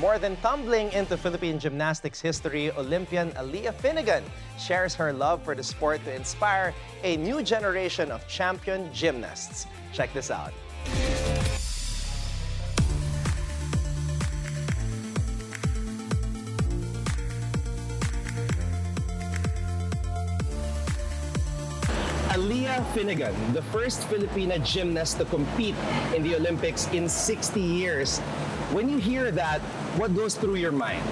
More than tumbling into Philippine gymnastics history, Olympian Aleah Finnegan shares her love for the sport to inspire a new generation of champion gymnasts. Check this out. Aleah Finnegan, the first Filipina gymnast to compete in the Olympics in 60 years. When you hear that, what goes through your mind?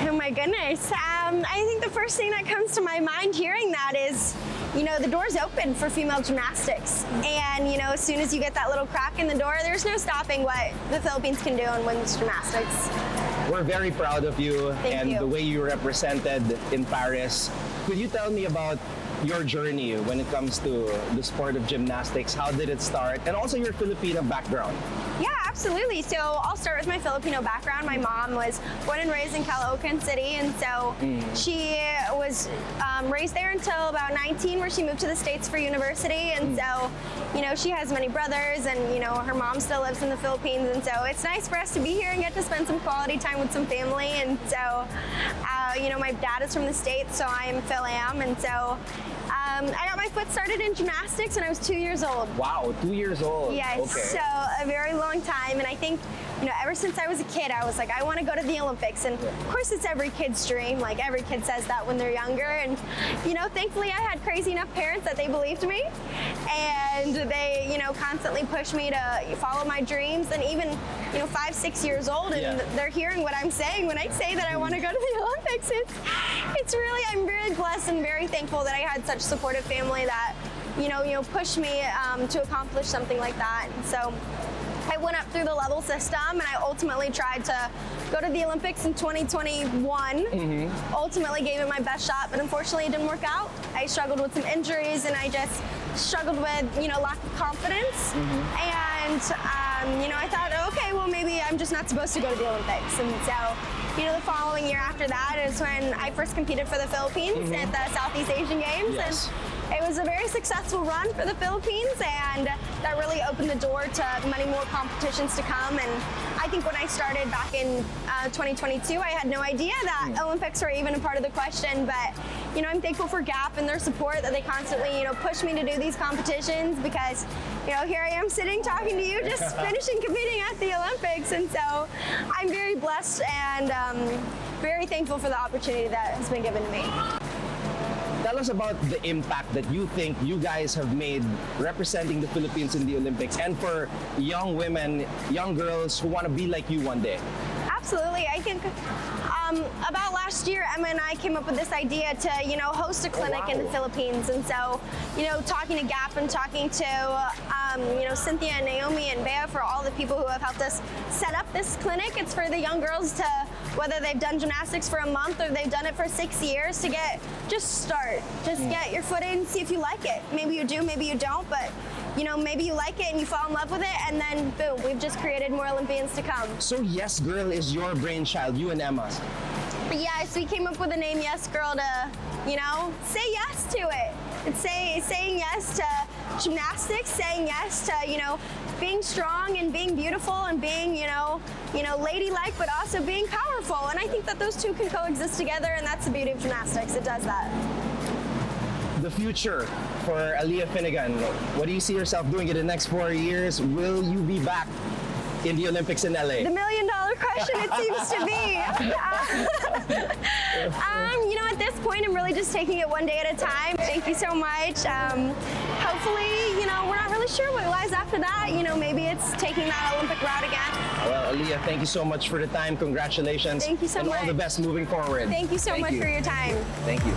Oh my goodness. I think the first thing that comes to my mind hearing that is, the door's open for female gymnastics. And, as soon as you get that little crack in the door, there's no stopping what the Philippines can do in women's gymnastics. We're very proud of you Thank you. the way you represented in Paris. Could you tell me about your journey when it comes to the sport of gymnastics? How did it start? And also your Filipino background. Yeah, absolutely. So I'll start with my Filipino background. My mom was born and raised in Caloocan City, and so she was raised there until about 19, where she moved to the States for university. And so, she has many brothers, and her mom still lives in the Philippines, and so it's nice for us to be here and get to spend some quality time with some family. And so, my dad is from the States, so I am Phil-Am, and so I got my foot started in gymnastics when I was 2 years old. Wow, 2 years old. Yes, Okay. so a very long time, and I think, ever since I was a kid, I was like, I want to go to the Olympics, and of course it's every kid's dream, like every kid says that when they're younger, and thankfully I had crazy enough parents that they believed me, and they, constantly pushed me to follow my dreams, and even, 5, 6 years old, and they're hearing what I'm saying when I say that I want to go to the Olympics. It's really, I'm very blessed and very thankful that I had such a supportive family that, pushed me to accomplish something like that. And so I went up through the level system, and I ultimately tried to go to the Olympics in 2021. Ultimately gave it my best shot, but unfortunately it didn't work out. I struggled with some injuries, and I just struggled with, lack of confidence. And, I thought, okay, well, maybe I'm just not supposed to go to the Olympics. And so, the following year after that is when I first competed for the Philippines at the Southeast Asian Games. Yes. And it was a very successful run for the Philippines, and that really opened the door to many more competitions to come. And I think when I started back in 2022, I had no idea that Olympics were even a part of the question. But, I'm thankful for GAP and their support, that they constantly, push me to do these competitions, because, here I am sitting talking to you, just finishing competing at the Olympics. And so I'm very blessed and very thankful for the opportunity that has been given to me. Tell us about the impact that you think you guys have made representing the Philippines in the Olympics, and for young women, young girls who want to be like you one day. Absolutely. I think about last year, Emma and I came up with this idea to, host a clinic in the Philippines. And so, talking to GAP and talking to, Cynthia and Naomi and Bea, for all the people who have helped us set up this clinic. It's for the young girls to, whether they've done gymnastics for a month or they've done it for 6 years, to start. Just get your foot in, see if you like it. Maybe you do, maybe you don't, but maybe you like it and you fall in love with it, and then boom, we've just created more Olympians to come. So Yes Girl is your brainchild, you and Emma's. Yes, we came up with the name Yes Girl to, say yes to it. It's saying yes to gymnastics, saying yes to, being strong and being beautiful and being, ladylike, but also being powerful. And I think that those two can coexist together, and that's the beauty of gymnastics. It does that. The future for Aleah Finnegan, what do you see yourself doing in the next 4 years? Will you be back in the Olympics in LA? The million-dollar question, it seems to be. At this point, I'm really just taking it one day at a time. Thank you so much. Hopefully, we're not really sure what lies after that. Maybe it's taking that Olympic route again. Well, Aleah, thank you so much for the time. Congratulations. Thank you so much. And all the best moving forward. Thank you so much for your time. Thank you.